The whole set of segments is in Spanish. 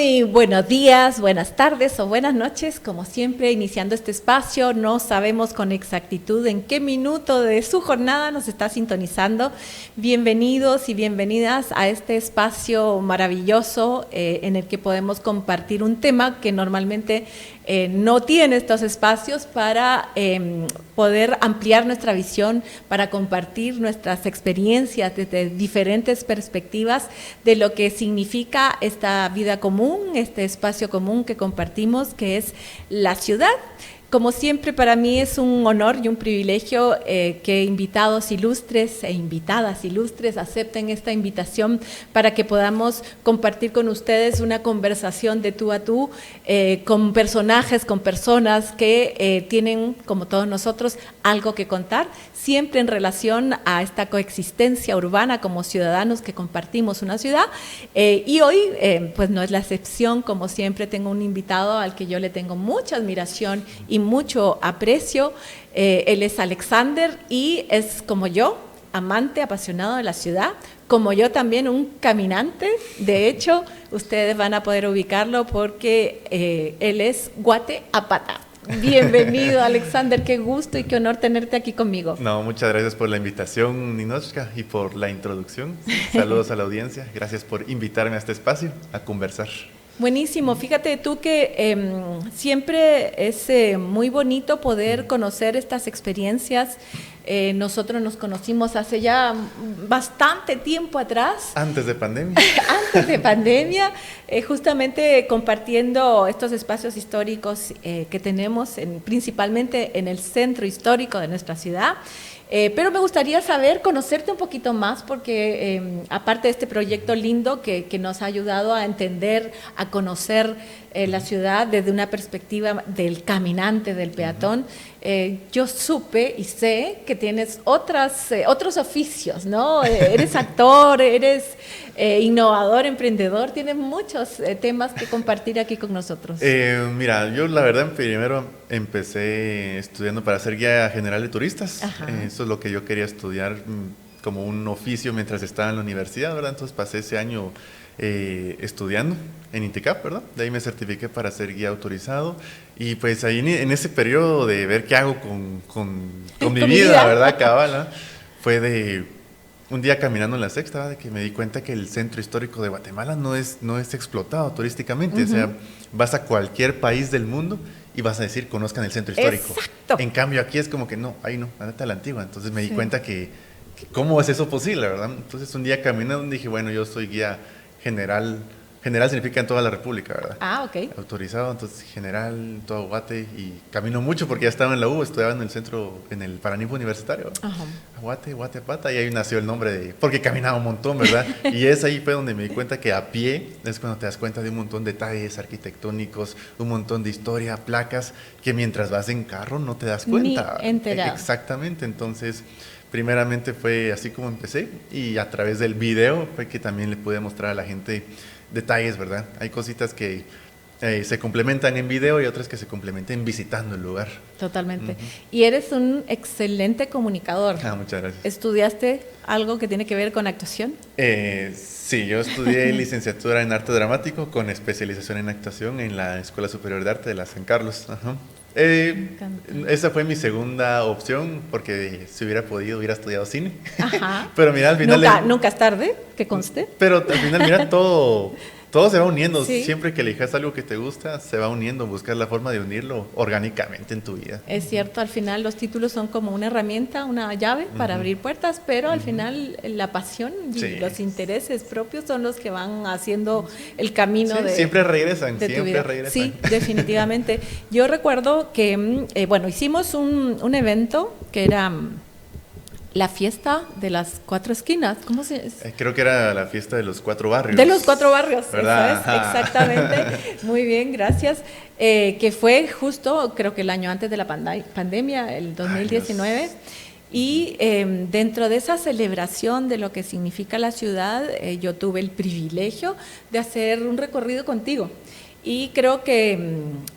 Muy buenos días, buenas tardes o buenas noches. Como siempre, iniciando este espacio, no sabemos con exactitud en qué minuto de su jornada nos está sintonizando. Bienvenidos y bienvenidas a este espacio maravilloso en el que podemos compartir un tema que normalmente no tiene estos espacios para poder ampliar nuestra visión, para compartir nuestras experiencias desde diferentes perspectivas de lo que significa esta vida común, este espacio común que compartimos, que es la ciudad. Como siempre, para mí es un honor y un privilegio que invitados ilustres e invitadas ilustres acepten esta invitación para que podamos compartir con ustedes una conversación de tú a tú con personajes, con personas que tienen, como todos nosotros, algo que contar, siempre en relación a esta coexistencia urbana como ciudadanos que compartimos una ciudad. Y hoy, pues no es la excepción, como siempre tengo un invitado al que yo le tengo mucha admiración y mucho aprecio. Él es Alexander y es, como yo, amante, apasionado de la ciudad, como yo también un caminante. De hecho, ustedes van a poder ubicarlo porque él es Guate a Pata. Bienvenido, Alexander, qué gusto y qué honor tenerte aquí conmigo. No, muchas gracias por la invitación, Ninochka, y por la introducción. Saludos a la audiencia, gracias por invitarme a este espacio a conversar. Buenísimo, fíjate tú que siempre es muy bonito poder conocer estas experiencias. Nosotros nos conocimos hace ya bastante tiempo atrás. Antes de pandemia. Antes de pandemia, justamente compartiendo estos espacios históricos que tenemos, principalmente en el centro histórico de nuestra ciudad. Pero me gustaría conocerte un poquito más porque aparte de este proyecto lindo que nos ha ayudado a entender, a conocer la ciudad desde una perspectiva del caminante, del peatón, yo supe y sé que tienes otros oficios, ¿no? Eres actor, eres innovador, emprendedor, tienes muchos temas que compartir aquí con nosotros. Mira, yo la verdad primero empecé estudiando para ser guía general de turistas. Eso es lo que yo quería estudiar como un oficio mientras estaba en la universidad, ¿verdad? Entonces pasé ese año estudiando en INTECAP, ¿verdad? De ahí me certifiqué para ser guía autorizado y pues ahí en ese periodo de ver qué hago con mi vida, ¿verdad? Cabal, fue de un día caminando en la Sexta, ¿verdad? De que me di cuenta que el centro histórico de Guatemala no es explotado turísticamente. O sea, vas a cualquier país del mundo y vas a decir, conozcan el centro histórico. Exacto. En cambio aquí es como que no, ahí no, andate a la antigua. Entonces me di cuenta que ¿cómo es eso posible, verdad? Entonces un día caminando dije, bueno, yo soy guía general significa en toda la República, ¿verdad? Ah, ok. Autorizado, entonces general, todo Guate, y camino mucho porque ya estaba en la U, estudiaba en el centro, en el Paraninfo Universitario, Guate a Pata, y ahí nació el nombre porque caminaba un montón, ¿verdad? Y es ahí fue donde me di cuenta que a pie es cuando te das cuenta de un montón de detalles arquitectónicos, un montón de historia, placas, que mientras vas en carro no te das cuenta. Ni enterado. Exactamente, entonces primeramente fue así como empecé y a través del video fue que también le pude mostrar a la gente detalles, ¿verdad? Hay cositas que se complementan en video y otras que se complementan visitando el lugar. Totalmente. Y eres un excelente comunicador. Muchas gracias. ¿Estudiaste algo que tiene que ver con actuación? Sí, yo estudié licenciatura en arte dramático con especialización en actuación en la Escuela Superior de Arte de la San Carlos. Esa fue mi segunda opción porque si hubiera podido hubiera estudiado cine. Pero mira, al final nunca es tarde, que conste. Pero al final mira todo se va uniendo. Sí. Siempre que elijas algo que te gusta se va uniendo, buscar la forma de unirlo orgánicamente en tu vida. Es cierto, al final los títulos son como una herramienta, una llave para abrir puertas, pero al final la pasión y los intereses propios son los que van haciendo el camino siempre regresan, de siempre regresan. Sí, definitivamente. Yo recuerdo que, hicimos un evento que era la fiesta de las 4 esquinas. ¿Cómo se llama? Creo que era la fiesta de los 4 barrios. De los 4 barrios, ¿verdad? Eso es, exactamente. Muy bien, gracias. Que fue justo, creo que el año antes de la pandemia, el 2019. Y dentro de esa celebración de lo que significa la ciudad, yo tuve el privilegio de hacer un recorrido contigo. Y creo que,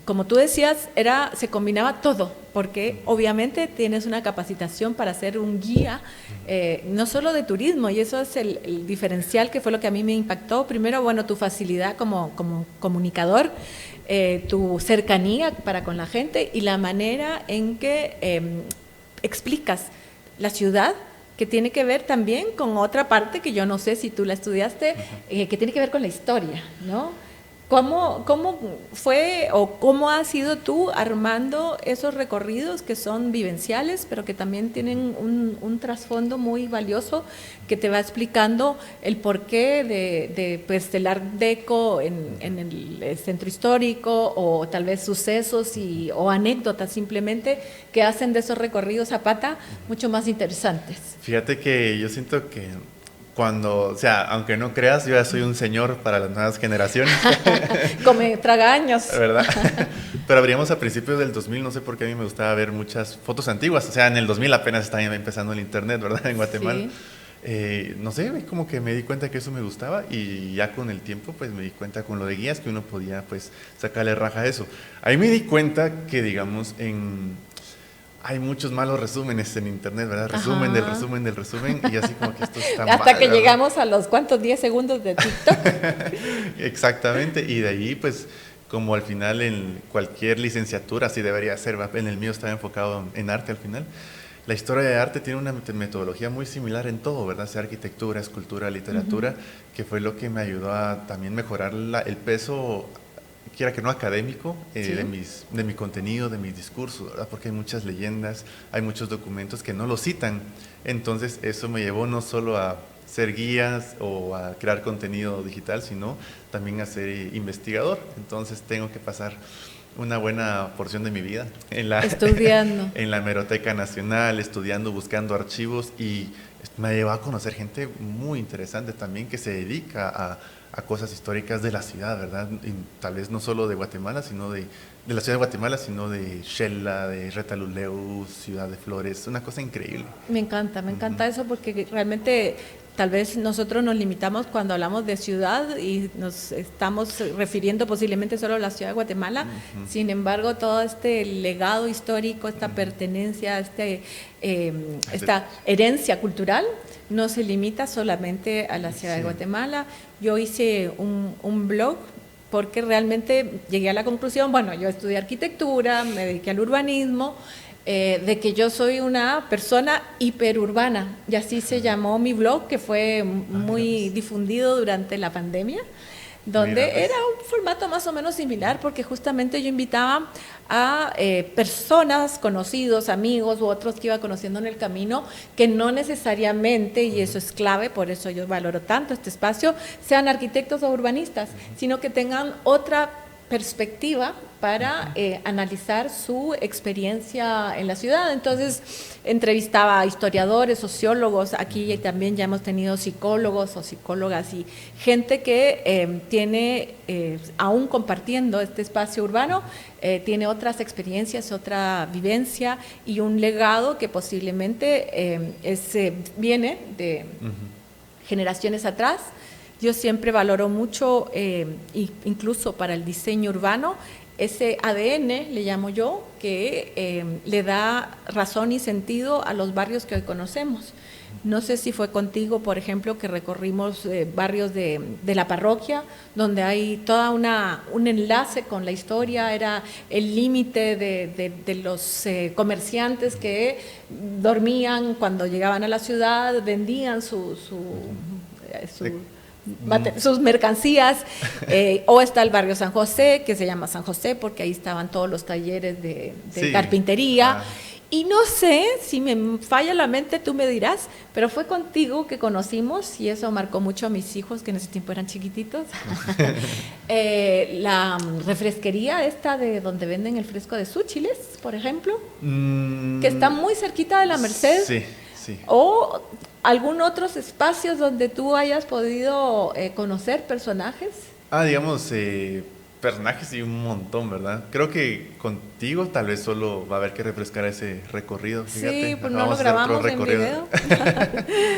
como tú decías, se combinaba todo, porque obviamente tienes una capacitación para ser un guía, no solo de turismo, y eso es el diferencial que fue lo que a mí me impactó. Primero, bueno, tu facilidad como comunicador, tu cercanía para con la gente y la manera en que explicas la ciudad, que tiene que ver también con otra parte que yo no sé si tú la estudiaste, que tiene que ver con la historia, ¿no? ¿Cómo fue o cómo has sido tú armando esos recorridos que son vivenciales, pero que también tienen un trasfondo muy valioso que te va explicando el porqué pues, del Art Deco en el centro histórico, o tal vez sucesos o anécdotas simplemente que hacen de esos recorridos a pata mucho más interesantes? Fíjate que yo siento que o sea, aunque no creas, yo ya soy un señor para las nuevas generaciones. Come tragaños. ¿Verdad? Pero abríamos a principios del 2000, no sé por qué a mí me gustaba ver muchas fotos antiguas. O sea, en el 2000 apenas estaba empezando el internet, ¿verdad? En Guatemala. Sí. No sé, como que me di cuenta que eso me gustaba, y ya con el tiempo pues me di cuenta con lo de guías que uno podía pues sacarle raja a eso. Ahí me di cuenta que, digamos, hay muchos malos resúmenes en internet, ¿verdad? Resumen del resumen del resumen, y así como que esto está mal. Hasta que llegamos a los, ¿cuántos? 10 segundos de TikTok. Exactamente, y de ahí pues, como al final en cualquier licenciatura así debería ser, en el mío estaba enfocado en arte al final. La historia de arte tiene una metodología muy similar en todo, ¿verdad? Sea arquitectura, escultura, literatura, que fue lo que me ayudó a también mejorar el peso, quiera que no académico, ¿Sí? de mi contenido, de mis discursos, ¿verdad? Porque hay muchas leyendas, hay muchos documentos que no lo citan. Entonces eso me llevó no solo a ser guías o a crear contenido digital, sino también a ser investigador. Entonces tengo que pasar una buena porción de mi vida estudiando en la Hemeroteca Nacional, estudiando, buscando archivos, y me ha llevado a conocer gente muy interesante también que se dedica a cosas históricas de la ciudad, ¿verdad? Y tal vez no solo de Guatemala, sino de la ciudad de Guatemala, sino de Xela, de Retalhuleu, Ciudad de Flores, una cosa increíble. Me encanta eso, porque realmente tal vez nosotros nos limitamos cuando hablamos de ciudad y nos estamos refiriendo posiblemente solo a la ciudad de Guatemala. Sin embargo, todo este legado histórico, esta pertenencia, esta herencia cultural no se limita solamente a la ciudad de Guatemala. Yo hice un blog porque realmente llegué a la conclusión, bueno, yo estudié arquitectura, me dediqué al urbanismo, de que yo soy una persona hiperurbana, y así se llamó mi blog, que fue muy difundido durante la pandemia, donde era un formato más o menos similar, porque justamente yo invitaba a personas, conocidos, amigos u otros que iba conociendo en el camino, que no necesariamente, y eso es clave, por eso yo valoro tanto este espacio, sean arquitectos o urbanistas, sino que tengan otra perspectiva para analizar su experiencia en la ciudad. Entonces entrevistaba a historiadores, sociólogos, aquí también ya hemos tenido psicólogos o psicólogas y gente que tiene, aún compartiendo este espacio urbano, tiene otras experiencias, otra vivencia y un legado que posiblemente viene de generaciones atrás. Yo siempre valoro mucho, incluso para el diseño urbano, ese ADN, le llamo yo, que le da razón y sentido a los barrios que hoy conocemos. No sé si fue contigo, por ejemplo, que recorrimos barrios de la parroquia, donde hay toda un enlace con la historia, era el límite de los comerciantes que dormían cuando llegaban a la ciudad, vendían sus mercancías, o está el barrio San José, que se llama San José porque ahí estaban todos los talleres de carpintería. Y no sé, si me falla la mente, tú me dirás, pero fue contigo que conocimos, y eso marcó mucho a mis hijos, que en ese tiempo eran chiquititos, la refresquería esta de donde venden el fresco de Súchiles, por ejemplo, que está muy cerquita de la Merced. Sí. O algún otros espacios donde tú hayas podido conocer personajes. Digamos, personajes y un montón, ¿verdad? Creo que contigo tal vez solo va a haber que refrescar ese recorrido, fíjate. Sí, pues no lo grabamos en video.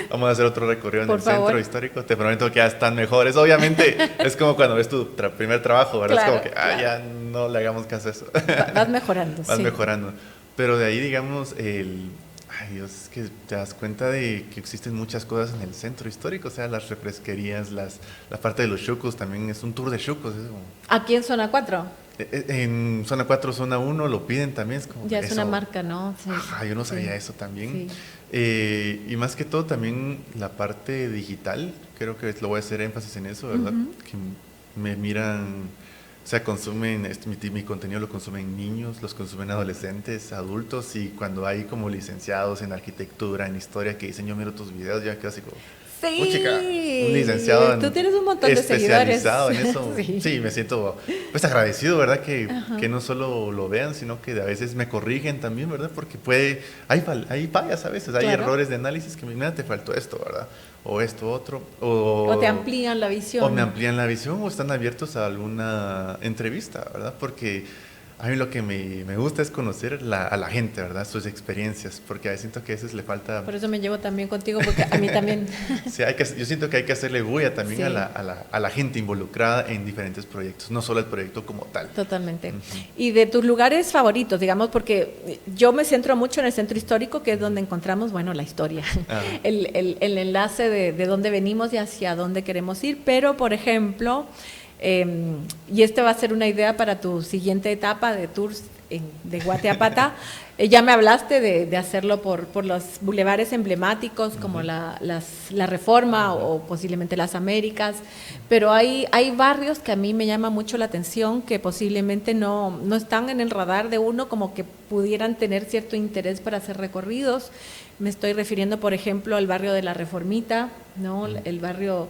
Vamos a hacer otro recorrido en Por el favor. centro histórico. Te prometo que ya están mejores. Obviamente es como cuando ves tu primer trabajo, ¿verdad? Claro, es como que, claro. ya no le hagamos caso a eso. Vas mejorando, Vas sí. mejorando. Pero de ahí, digamos, ay Dios, es que te das cuenta de que existen muchas cosas en el centro histórico, o sea, las refresquerías, la parte de los chucos, también es un tour de chucos. Es como, Aquí en Zona 4. en zona 4, zona 1 lo piden también. Es como Ya es eso. una marca, ¿no? Sí. Ajá, yo no sabía Sí. eso también. Sí. Y más que todo también la parte digital, creo que lo voy a hacer énfasis en eso, ¿verdad? Que me miran, o sea, consumen, mi contenido lo consumen niños, los consumen adolescentes, adultos, y cuando hay como licenciados en arquitectura, en historia, que dicen yo miro tus videos, ya quedo así como... Sí, Puchica, un licenciado tú tienes un montón de seguidores. especializado en eso. Sí. Sí, me siento pues agradecido, ¿verdad? Que no solo lo vean, sino que a veces me corrigen también, ¿verdad? Porque hay fallas a veces, hay Claro. errores de análisis que mira, te faltó esto, ¿verdad? O esto, otro. O te amplían la visión. O me amplían la visión o están abiertos a alguna entrevista, ¿verdad? Porque a mí lo que me gusta es conocer a la gente, ¿verdad? Sus experiencias, porque a veces siento que a veces le falta... Por eso me llevo también contigo, porque a mí también. Sí, yo siento que hay que hacerle bulla también Sí. a la gente involucrada en diferentes proyectos, no solo el proyecto como tal. Totalmente. Y de tus lugares favoritos, digamos, porque yo me centro mucho en el centro histórico, que es donde encontramos, bueno, la historia, el enlace de dónde venimos y hacia dónde queremos ir, pero, por ejemplo, y esta va a ser una idea para tu siguiente etapa de tours de Guateapata. Ya me hablaste de hacerlo por los bulevares emblemáticos como la Reforma o posiblemente las Américas, pero hay barrios que a mí me llama mucho la atención, que posiblemente no están en el radar de uno, como que pudieran tener cierto interés para hacer recorridos. Me estoy refiriendo, por ejemplo, al barrio de la Reformita, ¿no? El barrio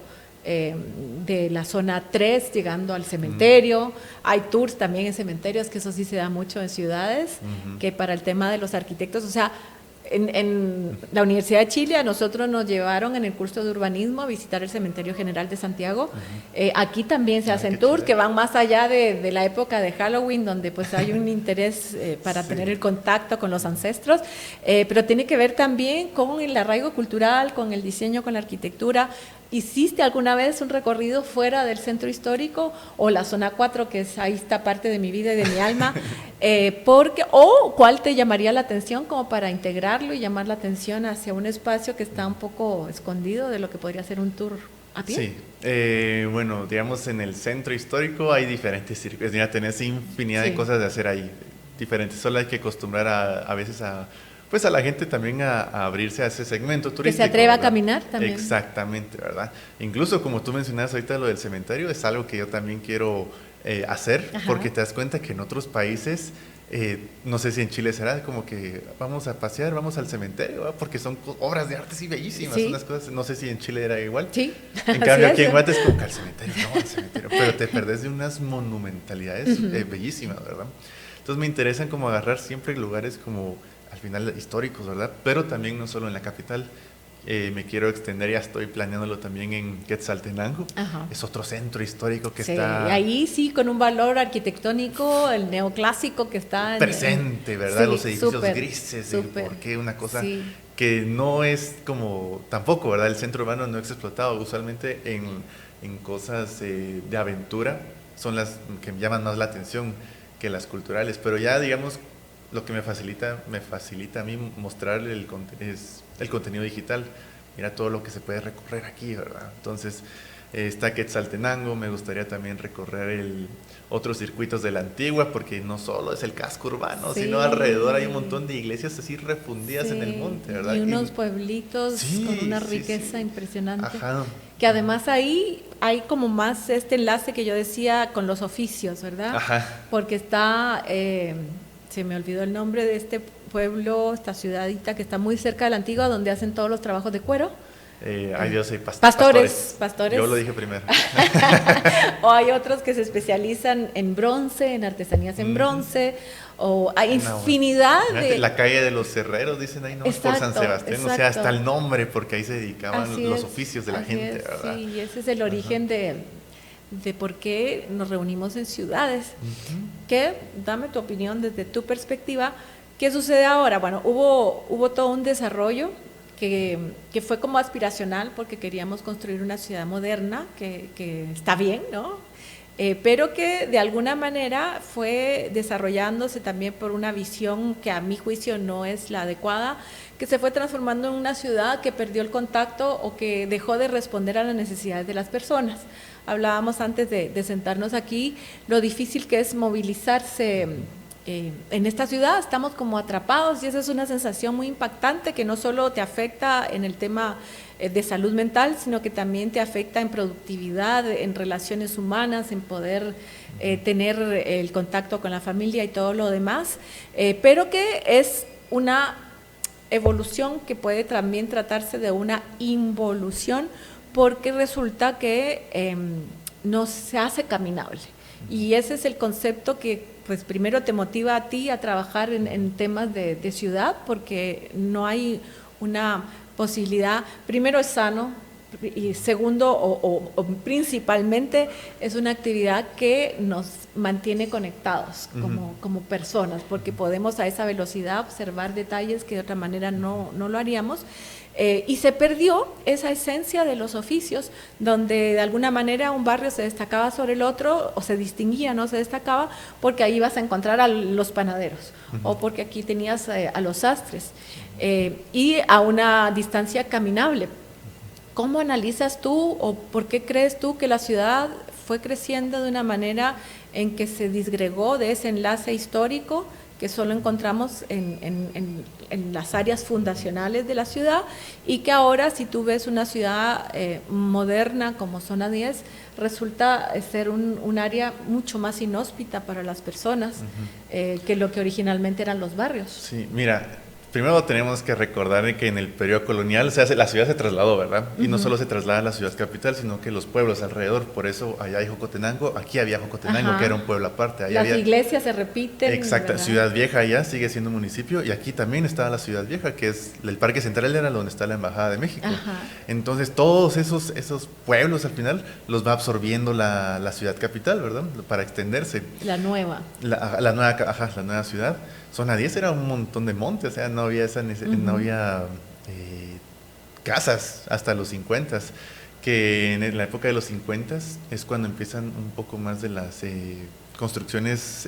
de la zona 3, llegando al cementerio. Hay tours también en cementerios, que eso sí se da mucho en ciudades, que para el tema de los arquitectos, o sea, en la Universidad de Chile a nosotros nos llevaron en el curso de urbanismo a visitar el Cementerio General de Santiago. Aquí también se hacen tours que van más allá de la época de Halloween, donde pues hay un interés para tener el contacto con los ancestros, pero tiene que ver también con el arraigo cultural, con el diseño, con la arquitectura. ¿Hiciste alguna vez un recorrido fuera del centro histórico o la zona 4, que es ahí está parte de mi vida y de mi alma? O ¿cuál te llamaría la atención como para integrarlo y llamar la atención hacia un espacio que está un poco escondido de lo que podría ser un tour a pie? Sí, bueno, digamos en el centro histórico hay diferentes circuitos, ya tenés infinidad de cosas de hacer ahí, diferentes, solo hay que acostumbrar a veces pues a la gente también a abrirse a ese segmento turístico. Que se atreva, ¿verdad?, a caminar también. Exactamente, ¿verdad? Incluso como tú mencionabas ahorita lo del cementerio, es algo que yo también quiero hacer, porque te das cuenta que en otros países, no sé si en Chile será, como que vamos a pasear, vamos al cementerio, ¿verdad? Porque son obras de arte sí bellísimas, unas cosas, no sé si en Chile era igual. Sí. En cambio aquí en Guate es como que al cementerio, no, al cementerio, pero te perdés de unas monumentalidades bellísimas, ¿verdad? Entonces me interesan como agarrar siempre lugares como al final históricos, ¿verdad? Pero también no solo en la capital. Me quiero extender, ya estoy planeándolo también en Quetzaltenango. Es otro centro histórico que está... Y ahí sí, con un valor arquitectónico, el neoclásico que está... presente, ¿verdad? Sí, los edificios súper, grises, súper. ¿por qué? Una cosa que no es como... Tampoco, ¿verdad? El centro urbano no es explotado. Usualmente en cosas de aventura son las que me llaman más la atención que las culturales. Pero ya, digamos... Lo que me facilita a mí mostrar el contenido digital. Mira todo lo que se puede recorrer aquí, ¿verdad? Entonces, está Quetzaltenango, me gustaría también recorrer otros circuitos de la Antigua, porque no solo es el casco urbano, sino alrededor hay un montón de iglesias así refundidas en el monte, ¿verdad? Y unos pueblitos con una riqueza impresionante. Ajá. Que además ahí hay como más este enlace que yo decía con los oficios, ¿verdad? Ajá. Porque está... se me olvidó el nombre de este pueblo, esta ciudadita que está muy cerca de la Antigua, donde hacen todos los trabajos de cuero. Ay Dios, hay pastores. Yo lo dije primero. O hay otros que se especializan en bronce, en artesanías en bronce, o hay infinidad de... La calle de los herreros, dicen ahí, ¿no? Por San Sebastián, o sea, hasta el nombre, porque ahí se dedicaban los oficios de la gente, ¿verdad? Sí, y ese es el origen de por qué nos reunimos en ciudades. Dame tu opinión desde tu perspectiva. ¿Qué sucede ahora? Bueno, hubo todo un desarrollo que fue como aspiracional porque queríamos construir una ciudad moderna, que está bien, ¿no? Pero que de alguna manera fue desarrollándose también por una visión que a mi juicio no es la adecuada, que se fue transformando en una ciudad que perdió el contacto o que dejó de responder a las necesidades de las personas. Hablábamos antes de sentarnos aquí lo difícil que es movilizarse en esta ciudad. Estamos como atrapados y esa es una sensación muy impactante que no solo te afecta en el tema de salud mental, sino que también te afecta en productividad, en relaciones humanas, en poder tener el contacto con la familia y todo lo demás, pero que es una evolución que puede también tratarse de una involución, porque resulta que no se hace caminable. Y ese es el concepto que pues primero te motiva a ti a trabajar en temas de ciudad, porque no hay una posibilidad, primero es sano, y segundo o principalmente es una actividad que nos mantiene conectados como personas, porque podemos a esa velocidad observar detalles que de otra manera no lo haríamos. Y se perdió esa esencia de los oficios, donde de alguna manera un barrio se destacaba sobre el otro, o se distinguía, no se destacaba, porque ahí ibas a encontrar a los panaderos, o porque aquí tenías a los sastres, y a una distancia caminable. ¿Cómo analizas tú o por qué crees tú que la ciudad fue creciendo de una manera en que se disgregó de ese enlace histórico que solo encontramos en las áreas fundacionales de la ciudad, y que ahora, si tú ves una ciudad moderna como Zona 10, resulta ser un área mucho más inhóspita para las personas que lo que originalmente eran los barrios? Sí, mira, primero tenemos que recordar que en el periodo colonial la ciudad se trasladó, ¿verdad? Y no solo se traslada a la ciudad capital, sino que los pueblos alrededor. Por eso allá hay Jocotenango, aquí había Jocotenango, que era un pueblo aparte. Allá las iglesias se repiten. Exacto, ¿verdad? Ciudad Vieja allá sigue siendo municipio, y aquí también está la Ciudad Vieja, que es el Parque Central, era donde está la Embajada de México. Entonces todos esos pueblos al final los va absorbiendo la ciudad capital, ¿verdad? Para extenderse. La nueva. La nueva ciudad. Zona 10 era un montón de montes, o sea, no había no había casas hasta los 50, que en la época de los 50 es cuando empiezan un poco más de las construcciones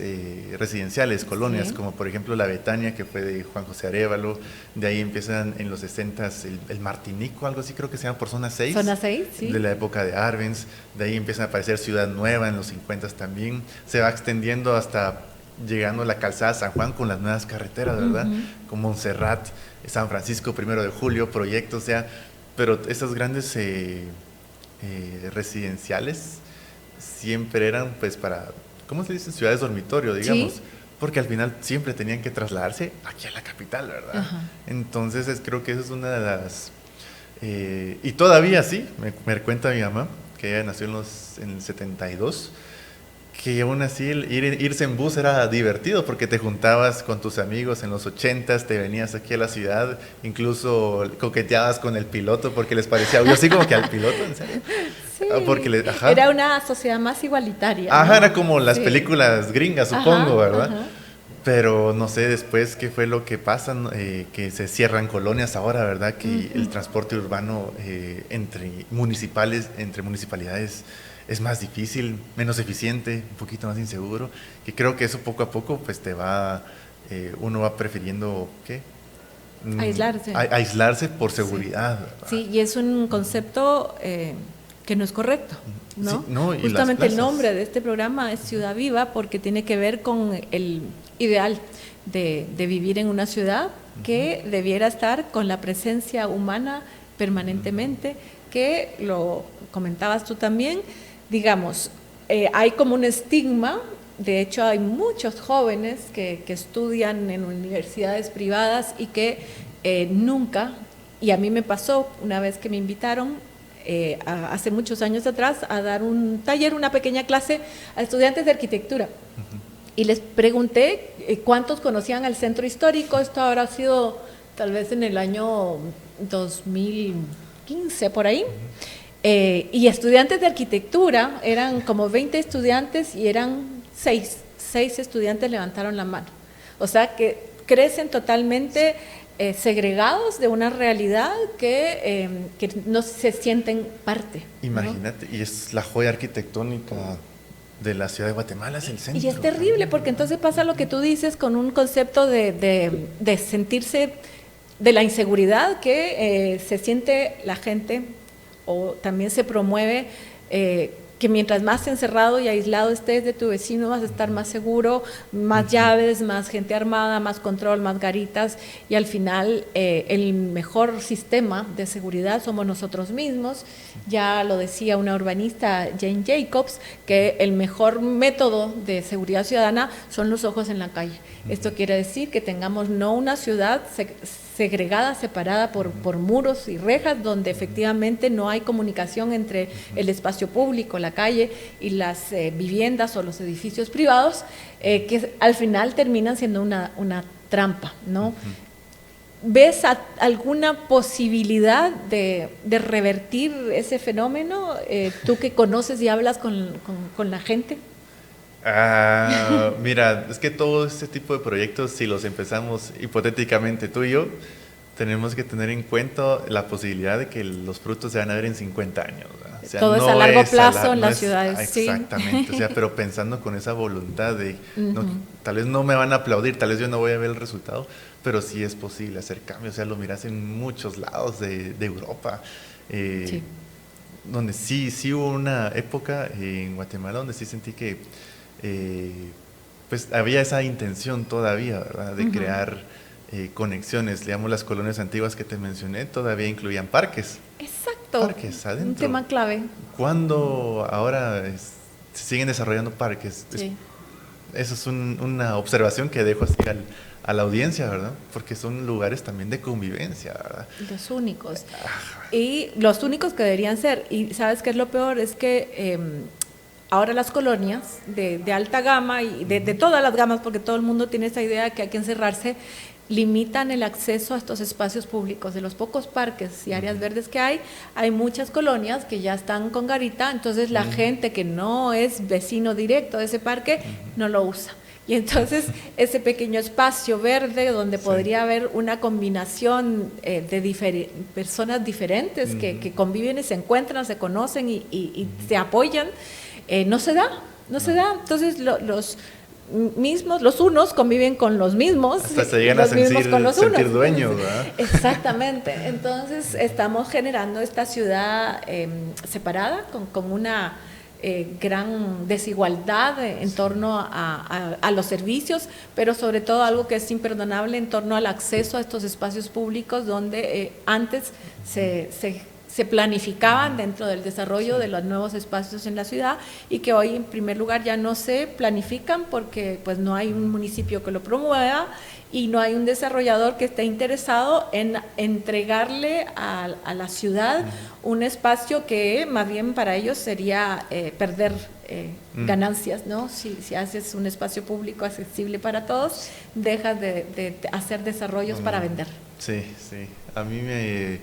residenciales, colonias, como por ejemplo la Betania, que fue de Juan José Arévalo. De ahí empiezan en los 60 el Martinico, algo así creo que se llama, por Zona 6. Zona 6, sí. De la época de Arbenz. De ahí empieza a aparecer Ciudad Nueva en los 50 también. Se va extendiendo hasta llegando a la calzada San Juan con las nuevas carreteras, ¿verdad? Como Montserrat, San Francisco, 1 de Julio, proyectos, o sea, pero esas grandes residenciales siempre eran pues para, ¿cómo se dice? Ciudades dormitorio, digamos. ¿Sí? Porque al final siempre tenían que trasladarse aquí a la capital, ¿verdad? Entonces creo que eso es una de las... y todavía sí, me cuenta mi mamá, que ella nació en el 72, que aún así irse en bus era divertido, porque te juntabas con tus amigos en los 80s, te venías aquí a la ciudad, incluso coqueteabas con el piloto porque les parecía, yo sí como que al piloto, ¿en serio? Sí, porque era una sociedad más igualitaria. ¿No? Era como las películas gringas, supongo, ¿verdad? Pero no sé después qué fue lo que pasa, que se cierran colonias ahora, ¿verdad? Que el transporte urbano entre municipalidades es más difícil, menos eficiente, un poquito más inseguro, que creo que eso poco a poco pues uno va prefiriendo, ¿qué? Aislarse. Aislarse por seguridad. Sí, y es un concepto que no es correcto, ¿no? Sí, no, y justamente el nombre de este programa es Ciudad Viva, porque tiene que ver con el ideal de vivir en una ciudad que debiera estar con la presencia humana permanentemente, que lo comentabas tú también. Digamos, hay como un estigma, de hecho hay muchos jóvenes que estudian en universidades privadas y que nunca, y a mí me pasó una vez que me invitaron hace muchos años atrás a dar un taller, una pequeña clase a estudiantes de arquitectura, y les pregunté cuántos conocían al centro histórico. Esto habrá sido tal vez en el año 2015, por ahí. Y estudiantes de arquitectura, eran como 20 estudiantes y eran 6 estudiantes levantaron la mano. O sea que crecen totalmente segregados de una realidad que no se sienten parte. Imagínate, ¿no? Y es la joya arquitectónica de la ciudad de Guatemala, es el centro. Y es terrible porque entonces pasa lo que tú dices con un concepto de sentirse, de la inseguridad que se siente la gente, o también se promueve que mientras más encerrado y aislado estés de tu vecino vas a estar más seguro, más llaves, más gente armada, más control, más garitas, y al final el mejor sistema de seguridad somos nosotros mismos. Ya lo decía una urbanista, Jane Jacobs, que el mejor método de seguridad ciudadana son los ojos en la calle. Esto quiere decir que tengamos no una ciudad segregada, separada por muros y rejas, donde efectivamente no hay comunicación entre el espacio público, la calle, y las viviendas o los edificios privados, que al final terminan siendo una trampa, ¿no? ¿Ves alguna posibilidad de revertir ese fenómeno? Tú que conoces y hablas con la gente. Mira, es que todo este tipo de proyectos, si los empezamos hipotéticamente tú y yo, tenemos que tener en cuenta la posibilidad de que los frutos se van a ver en 50 años. O sea, todo no es a largo plazo en las ciudades. Exactamente, sí. O sea, pero pensando con esa voluntad de, no, tal vez no me van a aplaudir, tal vez yo no voy a ver el resultado, pero sí es posible hacer cambios. O sea, lo miras en muchos lados de Europa. Sí. Donde sí hubo una época en Guatemala donde sí sentí que pues había esa intención todavía, ¿verdad? De crear conexiones. Digamos, las colonias antiguas que te mencioné todavía incluían parques. Exacto. Parques adentro. Un tema clave. Cuando ahora se siguen desarrollando parques. Sí. Eso es una observación que dejo así a la audiencia, ¿verdad? Porque son lugares también de convivencia, ¿verdad? Los únicos. Y los únicos que deberían ser. Y ¿sabes qué es lo peor? Es que ahora las colonias de alta gama y de todas las gamas, porque todo el mundo tiene esa idea de que hay que encerrarse, limitan el acceso a estos espacios públicos. De los pocos parques y áreas verdes que hay muchas colonias que ya están con garita, entonces la gente que no es vecino directo de ese parque no lo usa. Y entonces ese pequeño espacio verde donde podría haber una combinación de personas diferentes que conviven y se encuentran, se conocen y se apoyan, no se da. Entonces los unos conviven con los mismos. Hasta se llegan a sentir dueños, ¿verdad? Exactamente. Entonces estamos generando esta ciudad separada con una gran desigualdad en torno a los servicios, pero sobre todo algo que es imperdonable en torno al acceso a estos espacios públicos donde antes se planificaban dentro del desarrollo de los nuevos espacios en la ciudad y que hoy en primer lugar ya no se planifican porque pues no hay un municipio que lo promueva y no hay un desarrollador que esté interesado en entregarle a la ciudad un espacio que más bien para ellos sería perder ganancias, ¿no? Si haces un espacio público accesible para todos, dejas de hacer desarrollos para vender. Sí. A mí me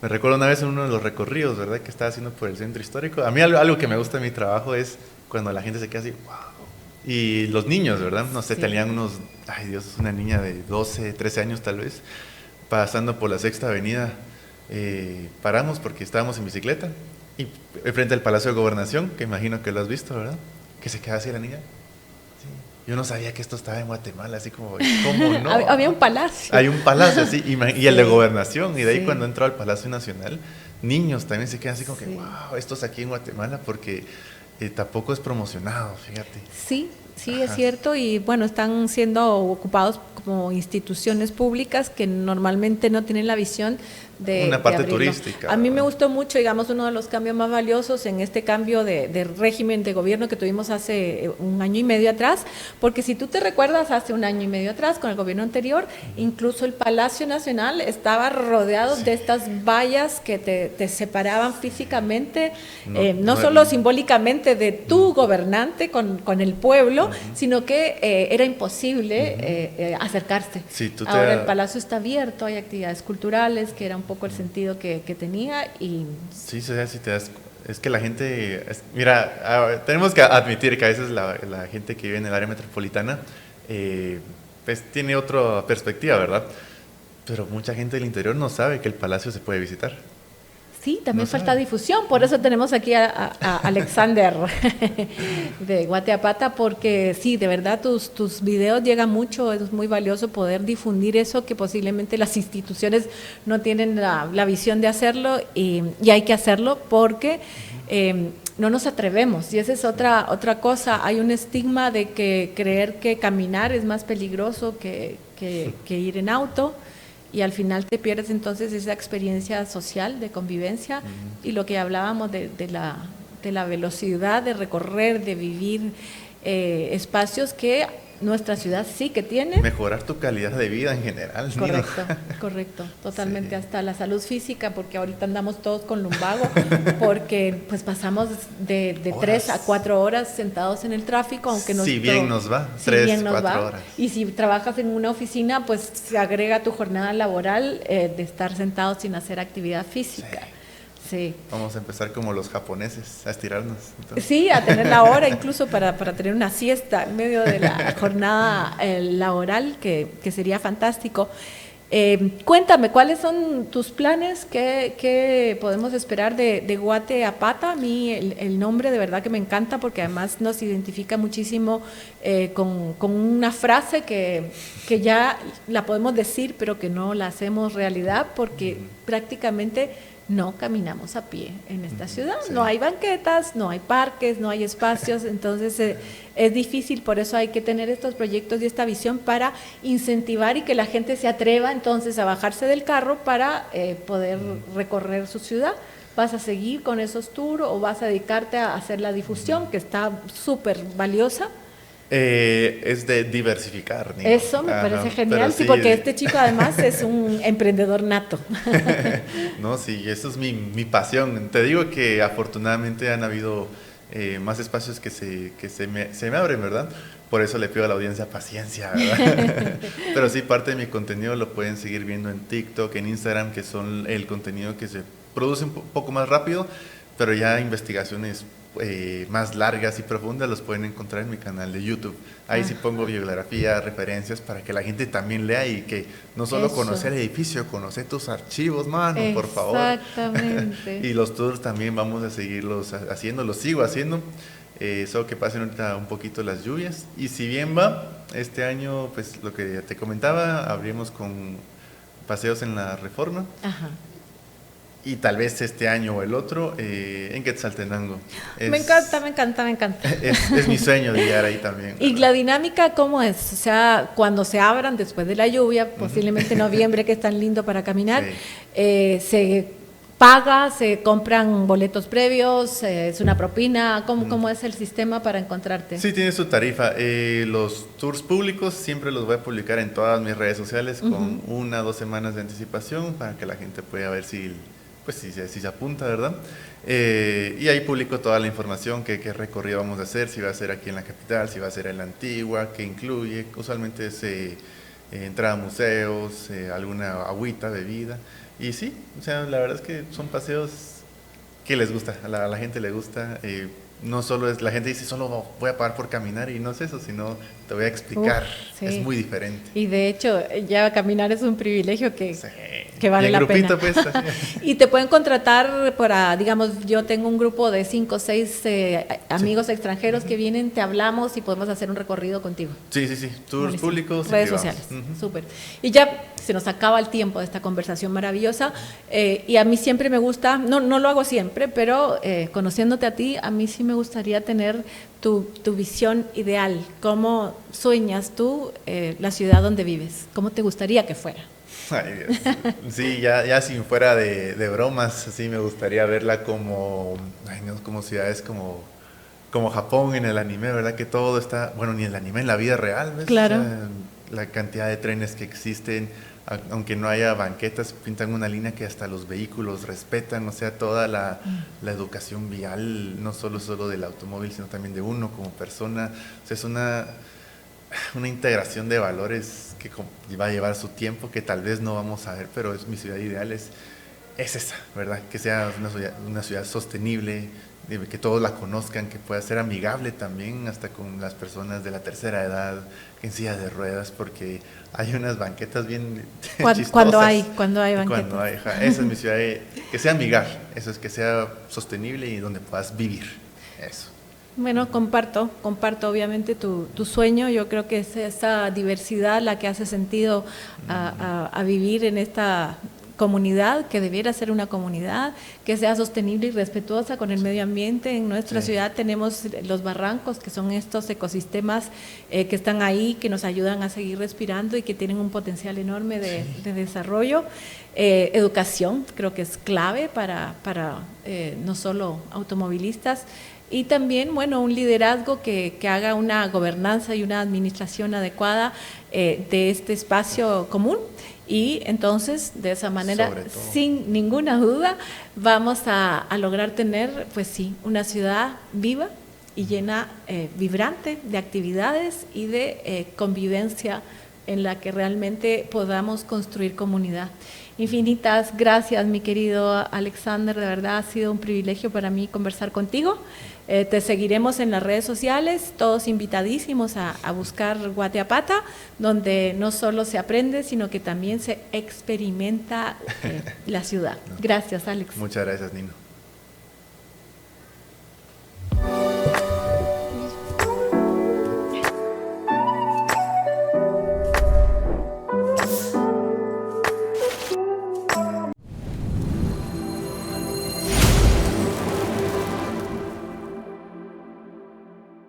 recuerdo una vez en uno de los recorridos, ¿verdad?, que estaba haciendo por el centro histórico. A mí algo que me gusta de mi trabajo es cuando la gente se queda así, wow. Y los niños, ¿verdad? No sé, tenían unos, ay Dios, es una niña de 12, 13 años tal vez, pasando por la Sexta Avenida. Paramos porque estábamos en bicicleta y frente al Palacio de Gobernación, que imagino que lo has visto, ¿verdad? Que se queda así la niña. Sí. Yo no sabía que esto estaba en Guatemala, así como, ¿cómo no? Había un palacio. Hay un palacio, así, y el de Gobernación, y de ahí cuando entró al Palacio Nacional, niños también se quedan así como que, wow, esto es aquí en Guatemala, porque tampoco es promocionado, fíjate. Sí, es cierto, y bueno, están siendo ocupados como instituciones públicas que normalmente no tienen la visión de una parte abrirlo. Turística. A mí me gustó mucho, digamos, uno de los cambios más valiosos en este cambio de régimen de gobierno que tuvimos hace un año y medio atrás, porque si tú te recuerdas, hace un año y medio atrás, con el gobierno anterior, incluso el Palacio Nacional estaba rodeado de estas vallas que te separaban físicamente, no solo simbólicamente de tu gobernante con el pueblo, sino que era imposible acercarse. Sí, ahora el Palacio está abierto, hay actividades culturales, que era un poco el sentido que tenía. Y sí, o sea, si te das, es que la gente, mira, tenemos que admitir que a veces la gente que vive en el área metropolitana pues tiene otra perspectiva, ¿verdad? Pero mucha gente del interior no sabe que el palacio se puede visitar. sí, también No falta sabe. difusión, por eso tenemos aquí a Alexander de Guateapata, porque sí, de verdad tus videos llegan mucho, es muy valioso poder difundir eso, que posiblemente las instituciones no tienen la visión de hacerlo, y hay que hacerlo porque no nos atrevemos, y esa es otra cosa. Hay un estigma de que creer que caminar es más peligroso que ir en auto, y al final te pierdes entonces esa experiencia social de convivencia y lo que hablábamos de la velocidad de recorrer, de vivir espacios que nuestra ciudad sí que tiene. Mejorar tu calidad de vida en general. Correcto, ¿no? correcto, totalmente, Sí. hasta la salud física, porque ahorita andamos todos con lumbago, porque pues pasamos de 3 a 4 horas sentados en el tráfico, aunque Si bien nos va, si 3, bien nos 4 va. horas. Y si trabajas en una oficina, pues se agrega a tu jornada laboral de estar sentado sin hacer actividad física. Sí. Vamos a empezar como los japoneses, a estirarnos. Entonces. Sí, a tener la hora incluso para tener una siesta en medio de la jornada laboral, que sería fantástico. Cuéntame, ¿cuáles son tus planes? ¿Qué podemos esperar de Guateapata? A mí el nombre de verdad que me encanta, porque además nos identifica muchísimo con una frase que ya la podemos decir, pero que no la hacemos realidad, porque prácticamente no caminamos a pie en esta ciudad. Sí. No hay banquetas, no hay parques, no hay espacios, entonces es difícil. Por eso hay que tener estos proyectos y esta visión para incentivar y que la gente se atreva entonces a bajarse del carro para poder recorrer su ciudad. ¿Vas a seguir con esos tours o vas a dedicarte a hacer la difusión, que está súper valiosa? Es de diversificar. ¿No? Eso me parece genial, sí, porque este chico además es un emprendedor nato. No, sí, eso es mi pasión. Te digo que afortunadamente han habido más espacios que se me abren, ¿verdad? Por eso le pido a la audiencia paciencia, ¿verdad? Pero sí, parte de mi contenido lo pueden seguir viendo en TikTok, en Instagram, que son el contenido que se produce un poco más rápido, pero ya investigaciones más largas y profundas los pueden encontrar en mi canal de YouTube. Ahí sí pongo bibliografía, referencias para que la gente también lea y que no solo conoce el edificio, conoce tus archivos, mano, por favor. Exactamente. Y los tours también vamos a seguirlos haciendo, los sigo haciendo, solo que pasen ahorita un poquito las lluvias. Y si bien va, este año, pues lo que te comentaba, abrimos con paseos en la Reforma. Ajá. Y tal vez este año o el otro en Quetzaltenango. Me encanta. Es mi sueño llegar ahí también. ¿Y la dinámica cómo es? O sea, cuando se abran después de la lluvia, posiblemente noviembre, que es tan lindo para caminar, sí. Se paga, se compran boletos previos, es una propina. ¿Cómo es el sistema para encontrarte? Sí, tiene su tarifa. Los tours públicos siempre los voy a publicar en todas mis redes sociales con 1 o 2 semanas de anticipación para que la gente pueda ver si se apunta, ¿verdad? Y ahí publico toda la información, qué recorrido vamos a hacer, si va a ser aquí en la capital, si va a ser en la antigua, qué incluye. Usualmente es entrada a museos, alguna agüita, bebida. Y sí, o sea, la verdad es que son paseos que les gusta, a la gente le gusta. No solo es, la gente dice, solo voy a pagar por caminar, y no es eso, sino te voy a explicar, sí. Es muy diferente. Y de hecho, ya caminar es un privilegio que vale la grupito, pena. Pues, y te pueden contratar para, digamos, yo tengo un grupo de 5 o 6 amigos extranjeros que vienen, te hablamos y podemos hacer un recorrido contigo. Sí, tours públicos. Redes sociales, súper. Y ya se nos acaba el tiempo de esta conversación maravillosa, y a mí siempre me gusta, no lo hago siempre, pero conociéndote a ti, a mí sí me gustaría tener tu visión ideal. ¿Cómo sueñas tú la ciudad donde vives? ¿Cómo te gustaría que fuera? Ay, Dios. Sí, ya sin fuera de bromas, sí me gustaría verla como ciudades como Japón en el anime, ¿verdad? Que todo está, bueno, ni en el anime, en la vida real, ¿ves? Claro. O sea, la cantidad de trenes que existen, aunque no haya banquetas, pintan una línea que hasta los vehículos respetan, o sea, toda la educación vial, no solo del automóvil, sino también de uno como persona. O sea, es una integración de valores que va a llevar su tiempo, que tal vez no vamos a ver, pero mi ciudad ideal es es esa, ¿verdad? Que sea una ciudad sostenible, que todos la conozcan, que pueda ser amigable también hasta con las personas de la tercera edad, en silla de ruedas, porque hay unas banquetas bien chistosas. Cuando hay banquetas. Cuando hay, esa es mi ciudad, que sea amigable, eso es, que sea sostenible y donde puedas vivir, eso. Bueno, comparto obviamente tu sueño. Yo creo que es esa diversidad la que hace sentido a vivir en esta comunidad, que debiera ser una comunidad que sea sostenible y respetuosa con el medio ambiente. En nuestra ciudad tenemos los barrancos, que son estos ecosistemas que están ahí, que nos ayudan a seguir respirando y que tienen un potencial enorme de desarrollo. Educación creo que es clave para no solo automovilistas, y también, bueno, un liderazgo que haga una gobernanza y una administración adecuada de este espacio común. Y entonces, de esa manera, sin ninguna duda, vamos a lograr tener, pues sí, una ciudad viva y llena, vibrante de actividades y de convivencia en la que realmente podamos construir comunidad. Infinitas gracias, mi querido Alexander, de verdad ha sido un privilegio para mí conversar contigo. Te seguiremos en las redes sociales, todos invitadísimos a buscar Guateapata, donde no solo se aprende, sino que también se experimenta la ciudad. Gracias, Alex. Muchas gracias, Nino.